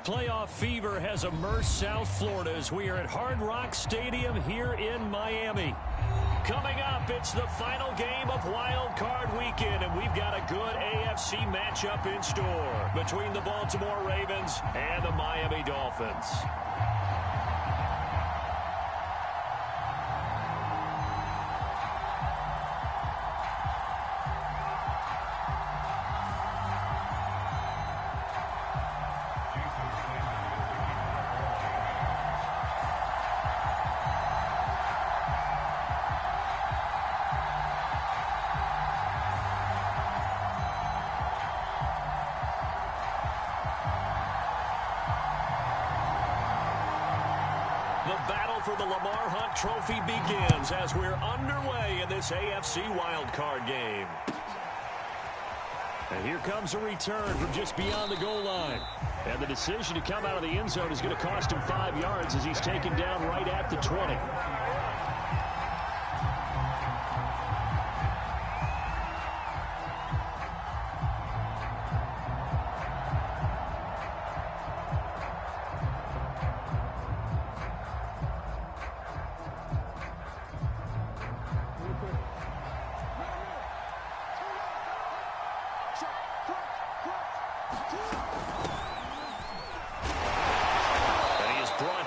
Playoff fever has immersed South Florida as we are at Hard Rock Stadium here in Miami. Coming up, it's the final game of Wild Card Weekend, and we've got a good AFC matchup in store between the Baltimore Ravens and the Miami Dolphins. The battle for the Lamar Hunt Trophy begins as we're underway in this AFC wildcard game. And here comes a return from just beyond the goal line. And the decision to come out of the end zone is going to cost him 5 yards as he's taken down right at the 20.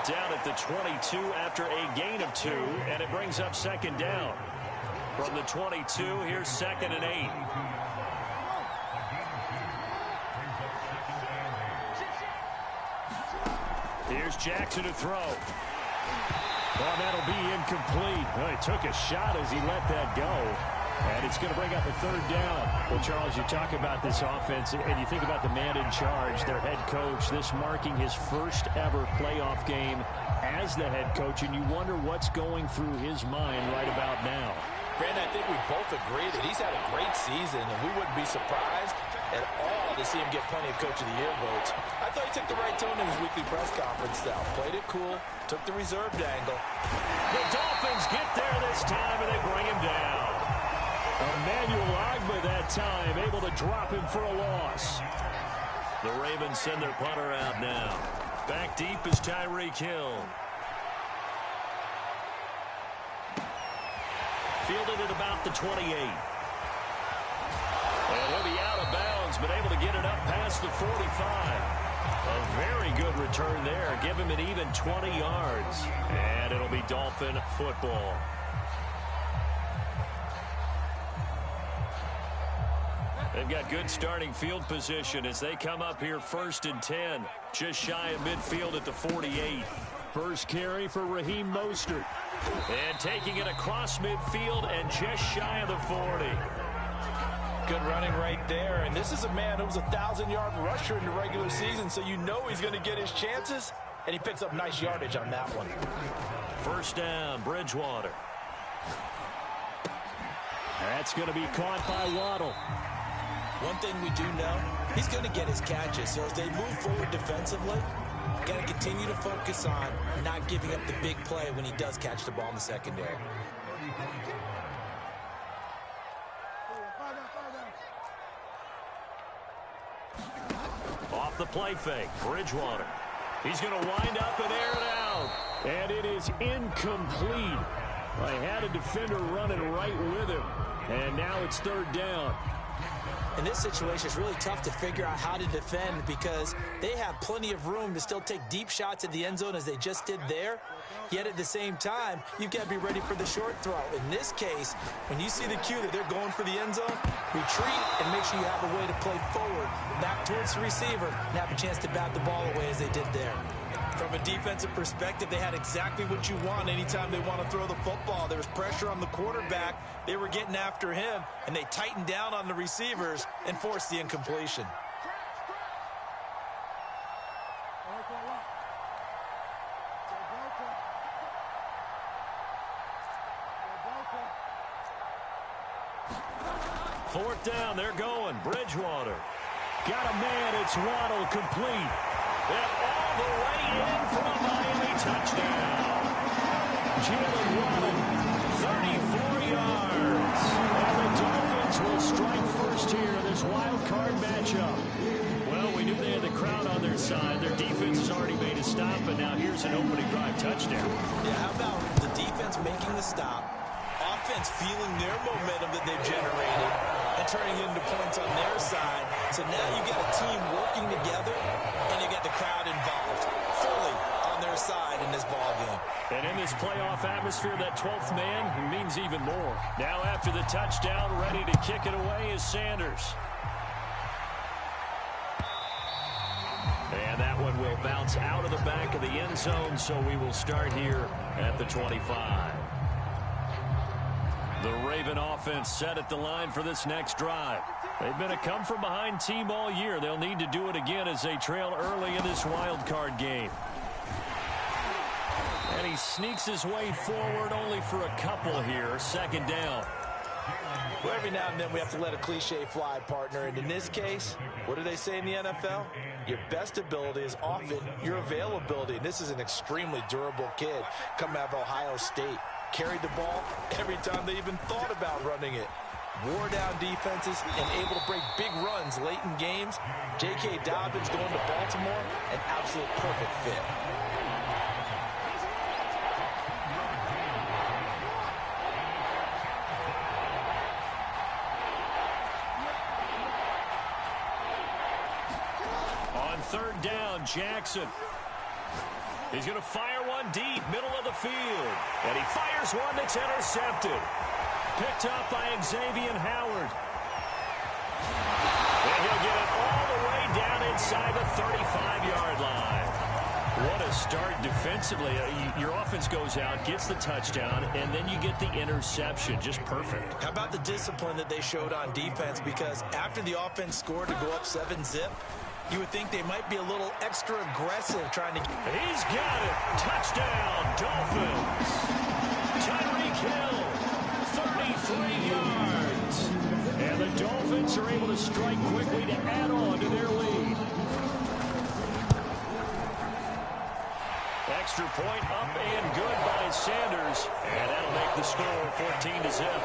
Down at the 22 after a gain of 2, and it brings up second down. From the 22, here's 2nd and 8. Here's Jackson to throw. Well, that'll be incomplete. Well, he took a shot as he let that go. And it's going to bring up a 3rd down. Well, Charles, you talk about this offense, and you think about the man in charge, their head coach, this marking his first ever playoff game as the head coach, and you wonder what's going through his mind right about now. Brandon, I think we both agree that he's had a great season, and we wouldn't be surprised at all to see him get plenty of Coach of the Year votes. I thought he took the right tone in his weekly press conference, though. Played it cool, took the reserved angle. The Dolphins get there this time, and they bring him down. Emmanuel Ogbah that time, able to drop him for a loss. The Ravens send their punter out now. Back deep is Tyreek Hill. Fielded at about the 28. And he'll be out of bounds, but able to get it up past the 45. A very good return there. Give him an even 20 yards. And it'll be Dolphin football. They've got good starting field position as they come up here 1st and 10. Just shy of midfield at the 48. First carry for Raheem Mostert. And taking it across midfield and just shy of the 40. Good running right there. And this is a man who was a 1,000-yard rusher in the regular season, so you know he's going to get his chances. And he picks up nice yardage on that one. First down, Bridgewater. That's going to be caught by Waddle. One thing we do know, he's going to get his catches. So as they move forward defensively, got to continue to focus on not giving up the big play when he does catch the ball in the secondary. Off the play fake, Bridgewater. He's going to wind up and air it out. And it is incomplete. I had a defender running right with him. And now it's 3rd down. In this situation, it's really tough to figure out how to defend because they have plenty of room to still take deep shots at the end zone as they just did there. Yet at the same time, you've got to be ready for the short throw. In this case, when you see the cue that they're going for the end zone, retreat and make sure you have a way to play forward, back towards the receiver, and have a chance to bat the ball away as they did there. From a defensive perspective, they had exactly what you want anytime they want to throw the football. There was pressure on the quarterback. They were getting after him, and they tightened down on the receivers and forced the incompletion. Fourth down, they're going. Bridgewater. Got a man, it's Waddle, complete. And all the way in for a Miami touchdown. Jalen Waddle, 34 yards. And the Dolphins will strike first here in this wild card matchup. Well, we we knew they had the crowd on their side. Their defense has already made a stop, and now here's an opening drive touchdown. Yeah, how about the defense making the stop, offense feeling their momentum that they've generated, and turning it into points on their side. So now you get a team working together, and you get the crowd involved fully on their side in this ball game. And in this playoff atmosphere, that 12th man means even more. Now after the touchdown, ready to kick it away is Sanders. And that one will bounce out of the back of the end zone, so we will start here at the 25. The Raven offense set at the line for this next drive. They've been a come-from-behind team all year. They'll need to do it again as they trail early in this wild card game. And he sneaks his way forward only for a couple here. Second down. Well, every now and then we have to let a cliche fly, partner. And in this case, what do they say in the NFL? Your best ability is often your availability. And this is an extremely durable kid coming out of Ohio State. Carried the ball every time they even thought about running it. Wore down defenses and able to break big runs late in games. J.K. Dobbins going to Baltimore, an absolute perfect fit. On third down, Jackson. He's going to fire one deep, middle of the field. And he fires one that's intercepted. Picked up by Xavier Howard. And he'll get it all the way down inside the 35-yard line. What a start defensively. Your offense goes out, gets the touchdown, and then you get the interception. Just perfect. How about the discipline that they showed on defense? Because after the offense scored to go up 7-zip, you would think they might be a little extra aggressive trying to... He's got it. Touchdown, Dolphins. Tyreek Hill, 33 yards. And the Dolphins are able to strike quickly to add on to their lead. Extra point up and good by Sanders. And that'll make the score 14-zip.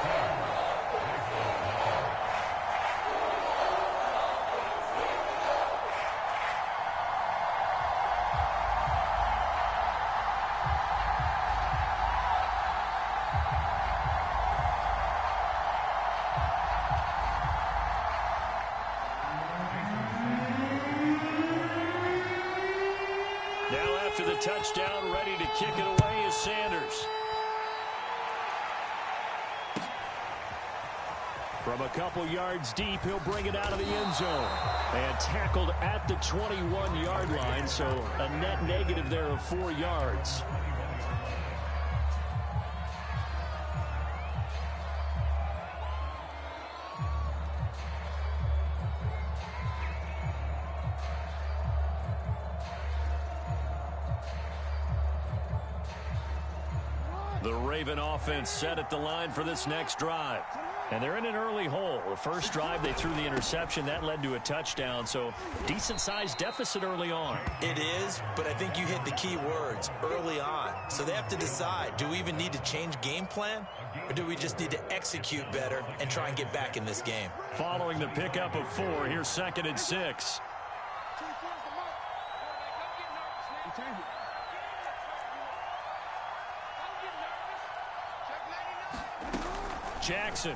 Touchdown, ready to kick it away is Sanders. From a couple yards deep, he'll bring it out of the end zone. And tackled at the 21-yard line, so a net negative there of 4 yards. The Raven offense set at the line for this next drive. And they're in an early hole. The first drive, they threw the interception. That led to a touchdown, so decent-sized deficit early on. It is, but I think you hit the key words, early on. So they have to decide, do we even need to change game plan? Or do we just need to execute better and try and get back in this game? Following the pickup of 4, here's 2nd and 6. Jackson.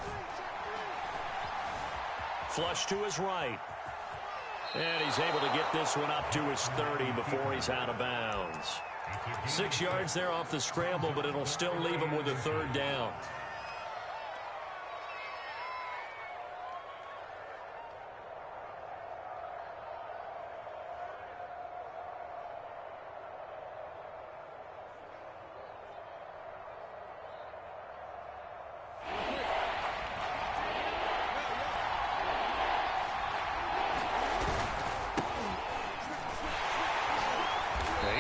Flush to his right. And he's able to get this one up to his 30 before he's out of bounds. 6 yards there off the scramble, but it'll still leave him with a third down.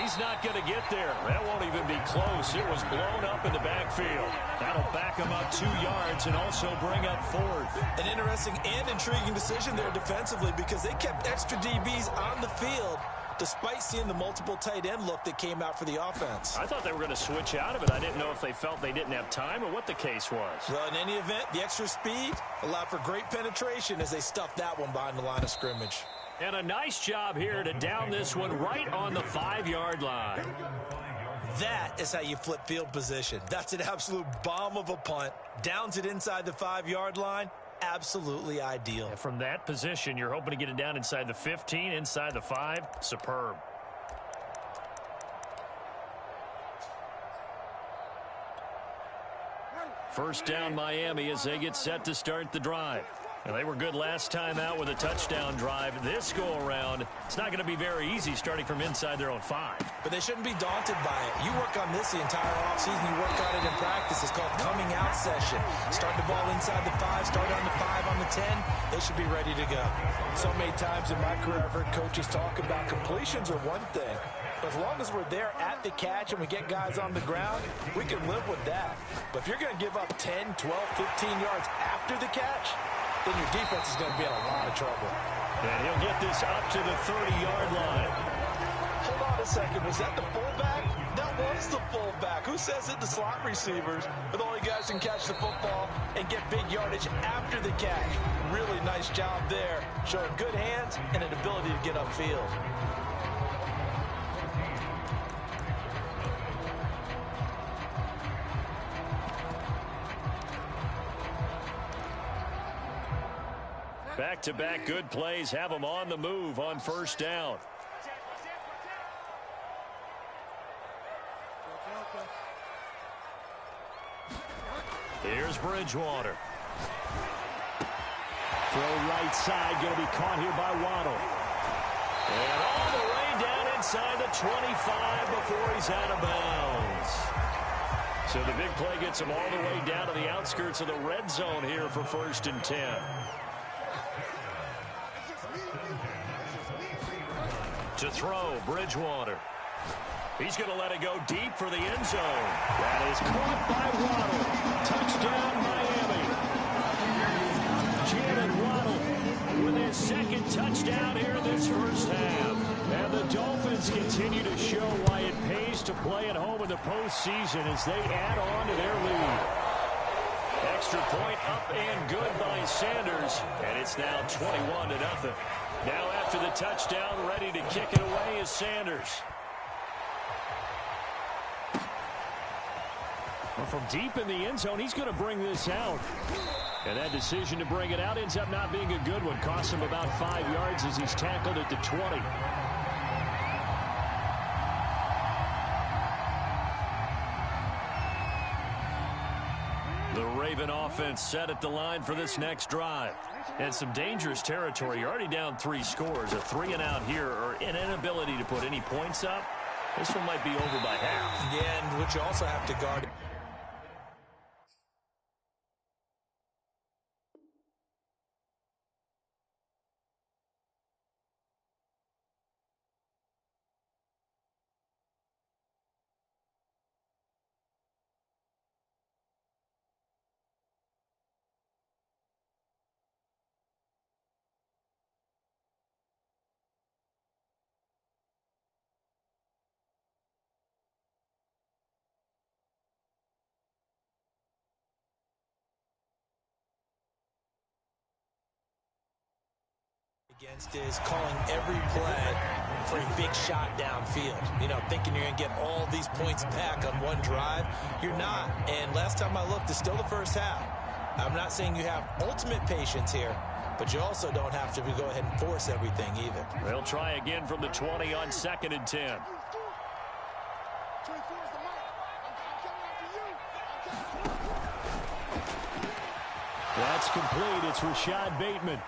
He's not going to get there. That won't even be close. It was blown up in the backfield. That'll back him up 2 yards and also bring up 4th. An interesting and intriguing decision there defensively because they kept extra DBs on the field despite seeing the multiple tight end look that came out for the offense. I thought they were going to switch out of it. I didn't know if they felt they didn't have time or what the case was. Well, in any event, the extra speed allowed for great penetration as they stuffed that one behind the line of scrimmage. And a nice job here to down this one right on the 5-yard line. That is how you flip field position. That's an absolute bomb of a punt. Downs it inside the 5-yard line. Absolutely ideal. And from that position, you're hoping to get it down inside the 15, inside the 5. Superb. First down, Miami, as they get set to start the drive. And they were good last time out with a touchdown drive. This go-around, it's not going to be very easy starting from inside their own 5. But they shouldn't be daunted by it. You work on this the entire offseason. You work on it in practice. It's called coming out session. Start the ball inside the 5, start on the 5, on the 10. They should be ready to go. So many times in my career, I've heard coaches talk about completions are one thing. As long as we're there at the catch and we get guys on the ground, we can live with that. But if you're going to give up 10, 12, 15 yards after the catch, then your defense is going to be in a lot of trouble. And he'll get this up to the 30-yard line. Hold on a second. Was that the fullback? That was the fullback. Who says it? The slot receivers are the only guys who can catch the football and get big yardage after the catch. Really nice job there, showing good hands and an ability to get upfield. Back-to-back good plays have them on the move on first down. Here's Bridgewater. Throw right side, going to be caught here by Waddle. And all the way down inside the 25 before he's out of bounds. So the big play gets him all the way down to the outskirts of the red zone here for 1st and 10. To throw, Bridgewater. He's going to let it go deep for the end zone. That is caught by Waddle. Touchdown, Miami. Jalen Waddle with his 2nd touchdown here in this first half. And the Dolphins continue to show why it pays to play at home in the postseason as they add on to their lead. Extra point up and good by Sanders. And it's now 21-0. Now after the touchdown, ready to kick it away is Sanders. Well, from deep in the end zone, he's going to bring this out. And that decision to bring it out ends up not being a good one. Costs him about 5 yards as he's tackled at the 20. The Raven offense set at the line for this next drive. And some dangerous territory. You're already down 3 scores. A 3-and-out here or an inability to put any points up. This one might be over by half. Yeah, and what you also have to guard. Against is calling every play for a big shot downfield. You know, thinking you're going to get all these points back on one drive. You're not. And last time I looked, it's still the first half. I'm not saying you have ultimate patience here, but you also don't have to go ahead and force everything either. They'll try again from the 20 on 2nd and 10. That's complete. It's Rashad Bateman.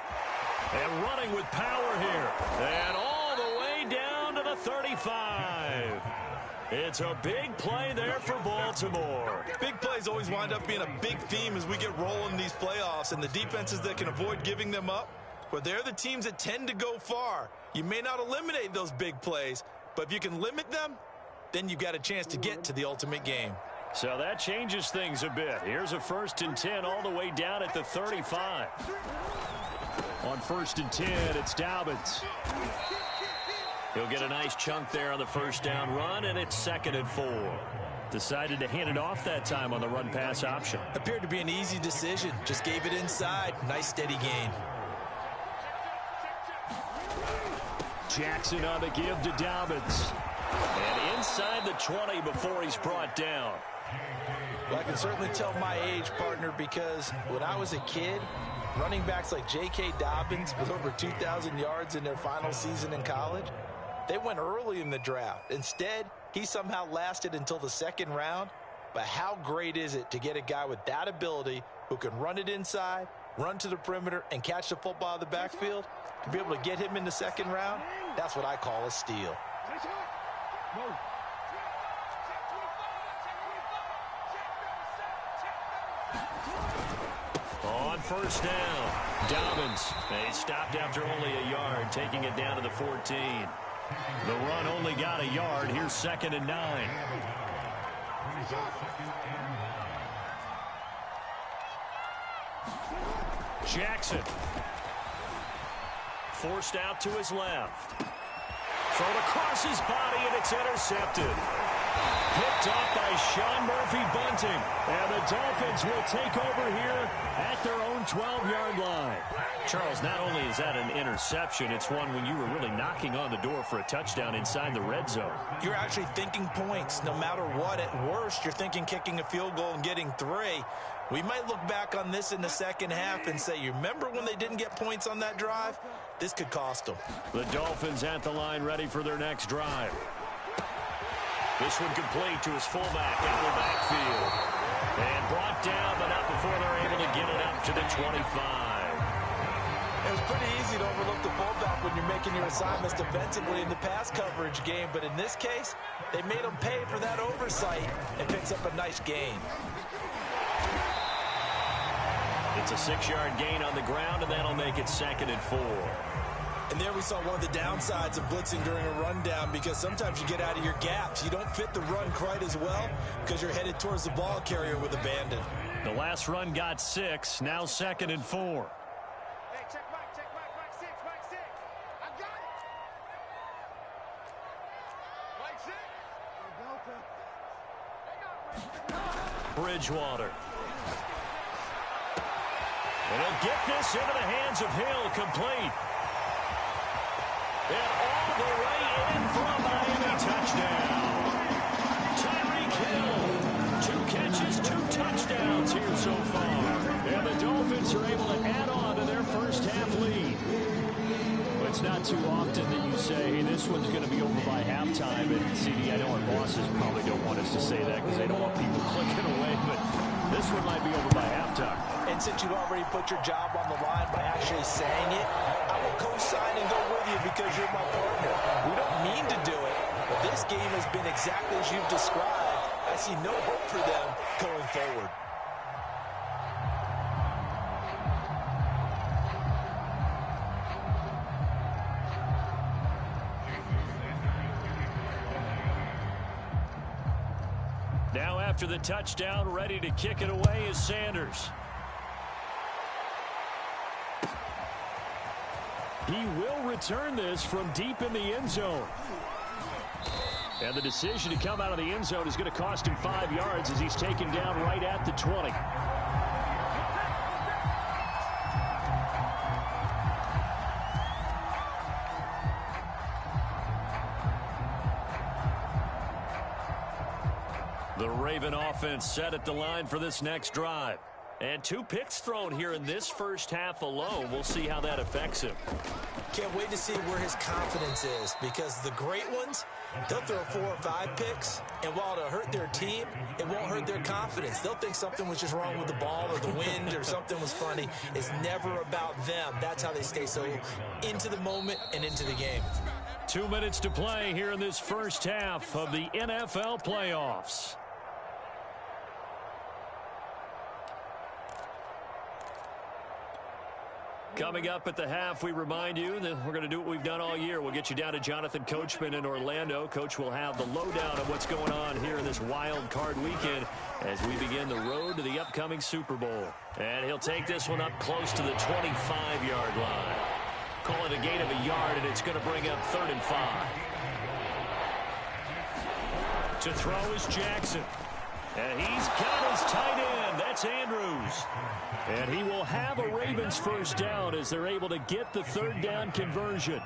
And running with power here. And all the way down to the 35. It's a big play there for Baltimore. Big plays always wind up being a big theme as we get rolling these playoffs. And the defenses that can avoid giving them up, well, they're the teams that tend to go far. You may not eliminate those big plays, but if you can limit them, then you've got a chance to get to the ultimate game. So that changes things a bit. Here's a 1st and 10 all the way down at the 35. On 1st and 10, it's Dobbins. He'll get a nice chunk there on the first down run, and it's 2nd and 4. Decided to hand it off that time on the run-pass option. Appeared to be an easy decision. Just gave it inside. Nice steady gain. Jackson on the give to Dobbins. And inside the 20 before he's brought down. Well, I can certainly tell my age, partner, because when I was a kid, running backs like J.K. Dobbins with over 2,000 yards in their final season in college, they went early in the draft. Instead, he somehow lasted until the second round. But how great is it to get a guy with that ability who can run it inside, run to the perimeter, and catch the football out of the backfield? To be able to get him in the second round, that's what I call a steal. On first down, Dobbins. They stopped after only a yard, taking it down to the 14. The run only got a yard. Here's 2nd and 9. Jackson. Forced out to his left. Thrown across his body, and it's intercepted. Picked up by Sean Murphy-Bunting. And the Dolphins will take over here at their own 12-yard line. Charles, not only is that an interception, it's one when you were really knocking on the door for a touchdown inside the red zone. You're actually thinking points no matter what. At worst, you're thinking kicking a field goal and getting 3. We might look back on this in the second half and say, you remember when they didn't get points on that drive? This could cost them. The Dolphins at the line ready for their next drive. This one complete to his fullback out of the backfield. And brought down, but not before they're able to get it up to the 25. It was pretty easy to overlook the fullback when you're making your assignments defensively in the pass coverage game. But in this case, they made him pay for that oversight and picks up a nice gain. It's a 6-yard gain on the ground, and that'll make it 2nd and 4. And there we saw one of the downsides of blitzing during a rundown, because sometimes you get out of your gaps. You don't fit the run quite as well because you're headed towards the ball carrier with abandon. The last run got 6, now 2nd and 4. Hey, check back 6. I got it. Bridgewater. And he'll get this into the hands of Hill, complete. And all the way in for a Miami touchdown. Tyreek Hill, 2 catches, 2 touchdowns here so far. And the Dolphins are able to add on to their first half lead. But it's not too often that you say, hey, this one's going to be over by halftime. And CD, I know our bosses probably don't want us to say that because they don't want people clicking away, but this one might be over by halftime. And since you already put your job on the line by actually saying it, I will co-sign and go with you because you're my partner. We don't mean to do it, but this game has been exactly as you've described. I see no hope for them going forward. Now after the touchdown, ready to kick it away is Sanders. He will return this from deep in the end zone. And the decision to come out of the end zone is going to cost him 5 yards as he's taken down right at the 20. The Raven offense set at the line for this next drive. And 2 picks thrown here in this first half alone. We'll see how that affects him. Can't wait to see where his confidence is, because the great ones, they'll throw 4 or 5 picks, and while it'll hurt their team, it won't hurt their confidence. They'll think something was just wrong with the ball or the wind or something was funny. It's never about them. That's how they stay so into the moment and into the game. 2 minutes to play here in this first half of the NFL playoffs. Coming up at the half, we remind you that we're going to do what we've done all year. We'll get you down to Jonathan Coachman in Orlando. Coach will have the lowdown of what's going on here in this wild card weekend as we begin the road to the upcoming Super Bowl. And he'll take this one up close to the 25-yard line. Call it a gain of a yard, and it's going to bring up 3rd and 5. To throw is Jackson. And he's got his tight end. That's Andrews. And he will have a Ravens first down as they're able to get the 3rd down conversion.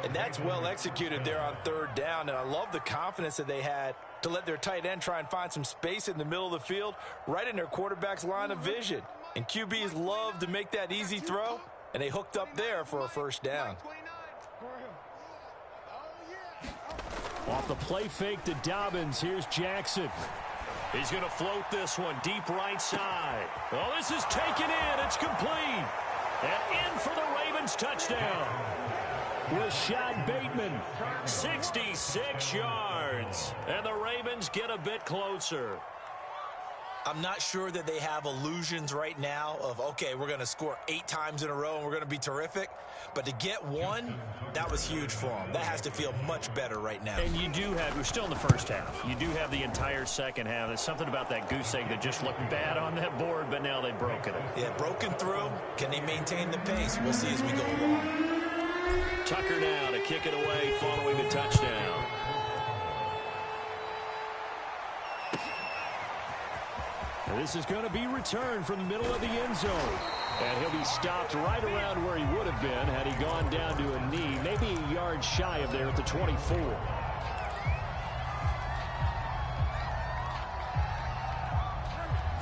And that's well executed there on third down. And I love the confidence that they had to let their tight end try and find some space in the middle of the field, right in their quarterback's line of vision. And QBs love to make that easy throw, and they hooked up there for a first down. Off the play fake to Dobbins, here's Jackson. He's going to float this one deep right side. Oh, this is taken in. It's complete. And in for the Ravens touchdown. Rashad Bateman, 66 yards. And the Ravens get a bit closer. I'm not sure that they have illusions right now of, okay, we're going to score 8 times in a row and we're going to be terrific. But to get one, that was huge for them. That has to feel much better right now. And you do have, we're still in the first half. You do have the entire second half. There's something about that goose egg that just looked bad on that board, but now they've broken it. Yeah, broken through. Can they maintain the pace? We'll see as we go along. Tucker now to kick it away following the touchdown. And this is going to be returned from the middle of the end zone. And he'll be stopped right around where he would have been had he gone down to a knee, maybe a yard shy of there at the 24.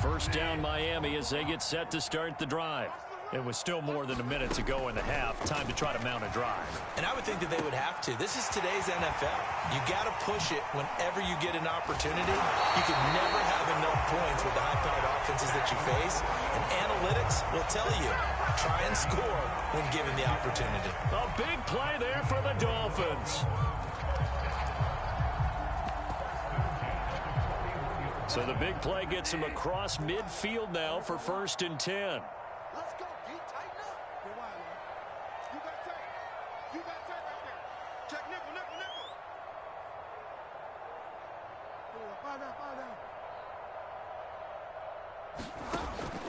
First down Miami as they get set to start the drive. It was still more than a minute to go in the half. Time to try to mount a drive. And I would think that they would have to. This is today's NFL. You got to push it whenever you get an opportunity. You can never have enough points with the high-powered offenses that you face. And analytics will tell you, try and score when given the opportunity. A big play there for the Dolphins. So the big play gets him across midfield now for 1st and 10. Let's go, D. Tighten up. You're wide, man. You got tight. You got tight right there. Check nickel, nickel, nickel. Fall down.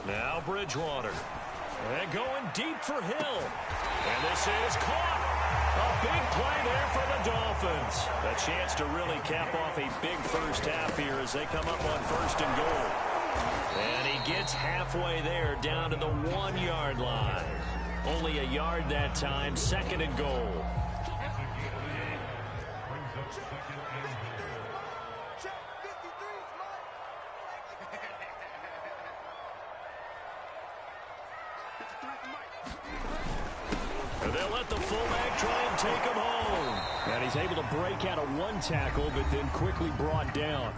Now Bridgewater. And going deep for Hill. And this is caught. A big play there for the Dolphins. A chance to really cap off a big first half here as they come up on 1st and goal. And he gets halfway there down to the 1-yard line. Only a yard that time, 2nd and goal. And they'll let the fullback try and take him home. And he's able to break out of 1 tackle, but then quickly brought down.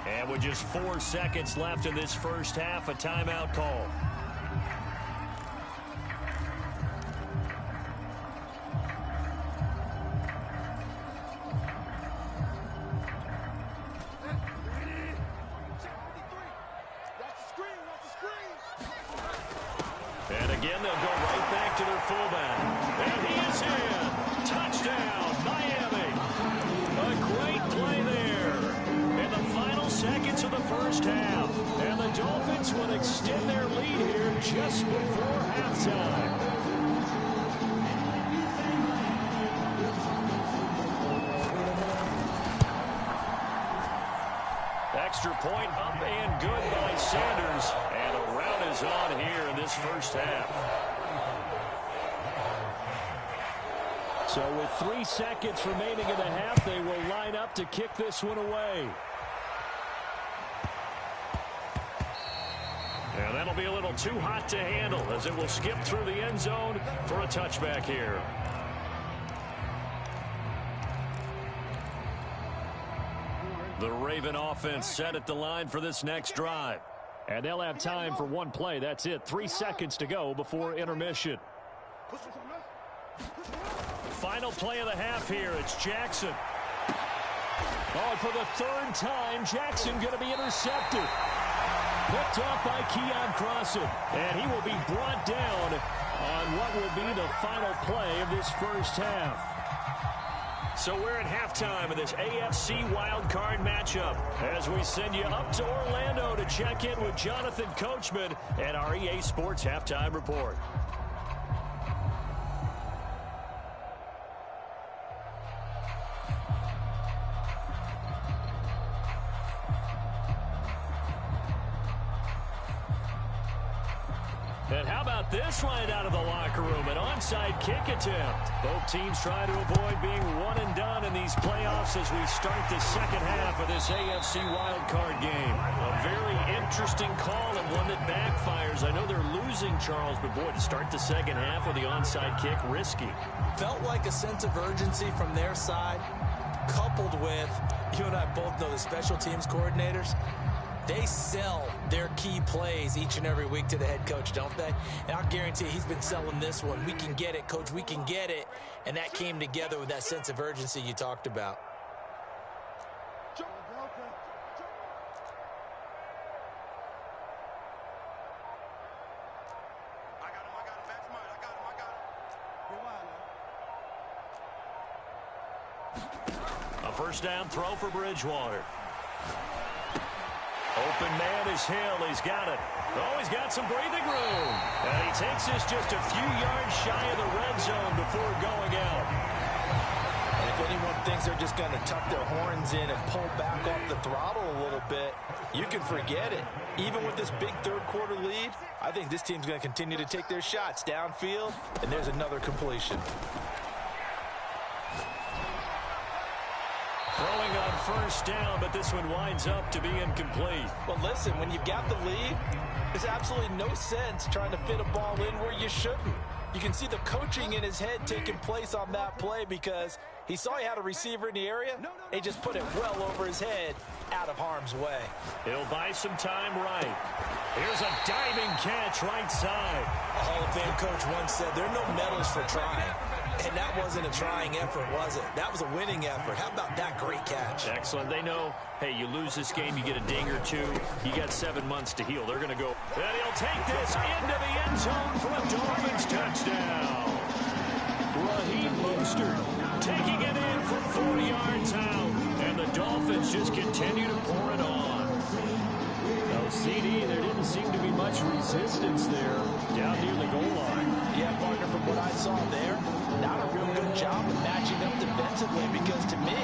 And with just 4 seconds left in this first half, a timeout call. And again, they'll go right back to their fullback. And he is in. Touchdown, Miami. A great play there in the final seconds of the first half. And the Dolphins will extend their lead here just before halftime. Extra point up and good by Sanders. And a rout is on here in this first half. So with 3 seconds remaining in the half, they will line up to kick this one away. And that'll be a little too hot to handle as it will skip through the end zone for a touchback here. The Raven offense set at the line for this next drive. And they'll have time for 1 play. That's it. 3 seconds to go before intermission. Final play of the half here. It's Jackson. Oh, and for the 3rd time, Jackson going to be intercepted. Picked off by Keon Crossan. And he will be brought down on what will be the final play of this first half. So we're at halftime of this AFC wildcard matchup as we send you up to Orlando to check in with Jonathan Coachman at our EA Sports Halftime Report. And how about this right out of the locker room? An onside kick attempt. Both teams try to avoid being one and done in these playoffs as we start the second half of this AFC wildcard game. A very interesting call and one that backfires. I know they're losing, Charles, but boy, to start the second half with the onside kick, risky. Felt like a sense of urgency from their side, coupled with, you and I both know the special teams coordinators, they sell their key plays each and every week to the head coach, don't they? And I'll guarantee he's been selling this one. We can get it, coach. We can get it. And that came together with that sense of urgency you talked about. A first down throw for Bridgewater. Open man is Hill. He's got it. Oh, he's got some breathing room. And he takes this just a few yards shy of the red zone before going out. And if anyone thinks they're just going to tuck their horns in and pull back off the throttle a little bit, you can forget it. Even with this big third-quarter lead, I think this team's going to continue to take their shots downfield, and there's another completion. Throwing on first down, but this one winds up to be incomplete. Well, listen, when you've got the lead, there's absolutely no sense trying to fit a ball in where you shouldn't. You can see the coaching in his head taking place on that play because he saw he had a receiver in the area. He just put it well over his head, out of harm's way. He'll buy some time right. Here's a diving catch right side. A Hall of Fame coach once said there are no medals for trying. And that wasn't a trying effort, was it? That was a winning effort. How about that great catch? Excellent. They know, hey, you lose this game, you get a ding or two. You got 7 months to heal. They're going to go. And he'll take this into the end zone for a Dolphins touchdown. Raheem Mostert taking it in from 40 yards out. And the Dolphins just continue to pour it on. Now, CD, there didn't seem to be much resistance there down near the goal line. Yeah, partner, from what I saw there, not a real good job of matching up defensively because to me,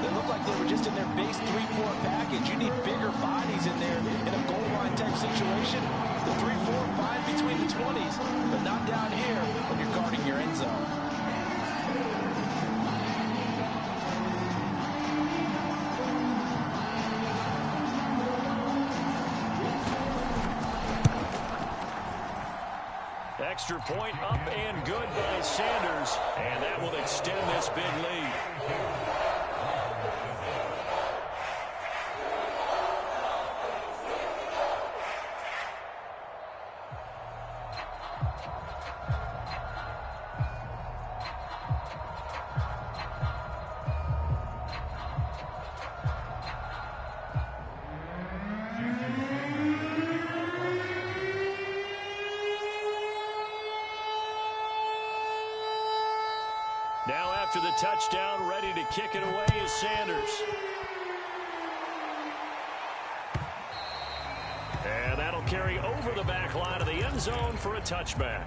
they looked like they were just in their base 3-4 package. You need bigger bodies in there in a goal line type situation. The 3-4 fine between the 20s, but not down here when you're guarding your end zone. Extra point up and good by Sanders, and that will extend this big lead. Now after the touchdown, ready to kick it away is Sanders. And that'll carry over the back line of the end zone for a touchback.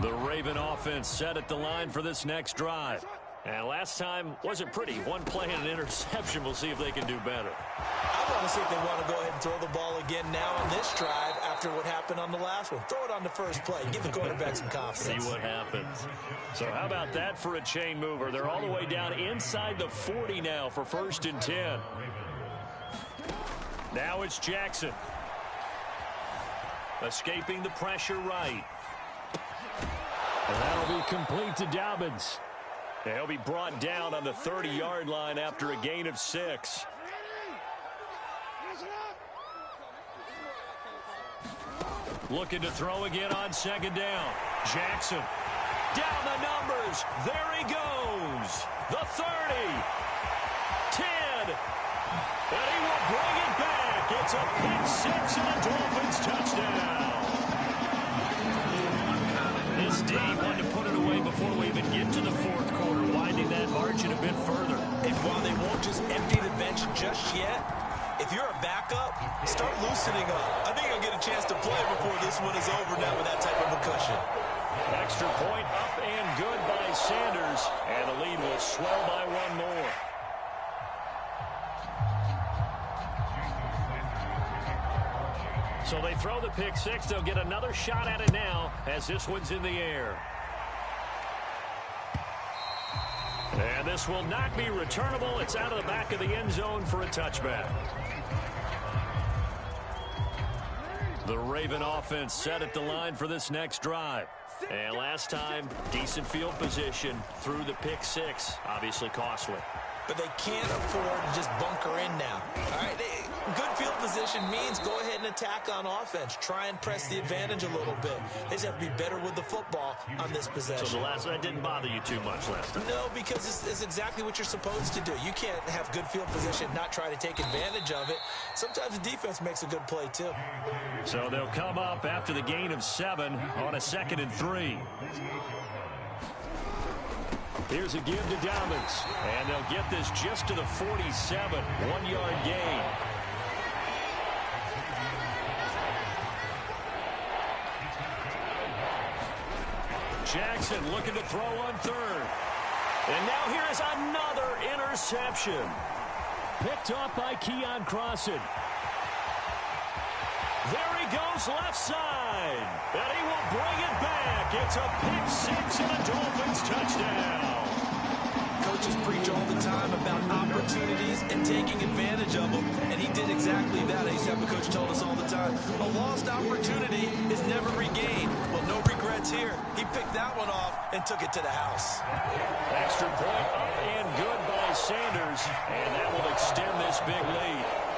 The Raven offense set at the line for this next drive. And last time wasn't pretty. One play and an interception. We'll see if they can do better. I want to see if they want to go ahead and throw the ball again now on this drive after what happened on the last one. Throw it on the first play. Give the quarterback some confidence. See what happens. So how about that for a chain mover? They're all the way down inside the 40 now for 1st and 10. Now it's Jackson. Escaping the pressure right. And that'll be complete to Dobbins. And he'll be brought down on the 30-yard line after a gain of 6. Looking to throw again on 2nd down. Jackson. Down the numbers. There he goes. The 30. 10. And he will bring it back. It's a pick 6 and a Dolphins touchdown. This D wanted to put it away before we even get to the 4th quarter, winding that margin a bit just yet. If you're a backup, start loosening up. I think he'll get a chance to play before this one is over now with that type of a cushion. Extra point up and good by Sanders. And the lead will swell by one more. So they throw the pick six. They'll get another shot at it now as this one's in the air. And this will not be returnable. It's out of the back of the end zone for a touchback. The Raven offense set at the line for this next drive. And last time, decent field position through the pick six. Obviously costly. But they can't afford to just bunker in now. All right, good field position means go ahead and attack on offense. Try and press the advantage a little bit. They just have to be better with the football on this possession. So that didn't bother you too much last time? No, because it's exactly what you're supposed to do. You can't have good field position, not try to take advantage of it. Sometimes the defense makes a good play, too. So they'll come up after the gain of 7 on a 2nd and 3. Here's a give to Dobbins, and they'll get this just to the 47, 1-yard gain. Jackson looking to throw on 3rd. And now here is another interception. Picked off by Keon Crossan. There he goes left side. And he will bring it back. It's a pick six and a Dolphins touchdown. Coaches preach all the time about opportunities and taking advantage of them, and he did exactly that. I used to have a coach told us all the time, a lost opportunity is never regained. Well, no regrets here. He picked that one off and took it to the house. Extra point up and good by Sanders, and that will extend this big lead.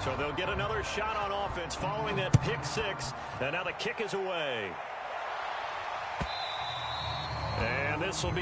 So they'll get another shot on offense following that pick six. And now the kick is away. And this will be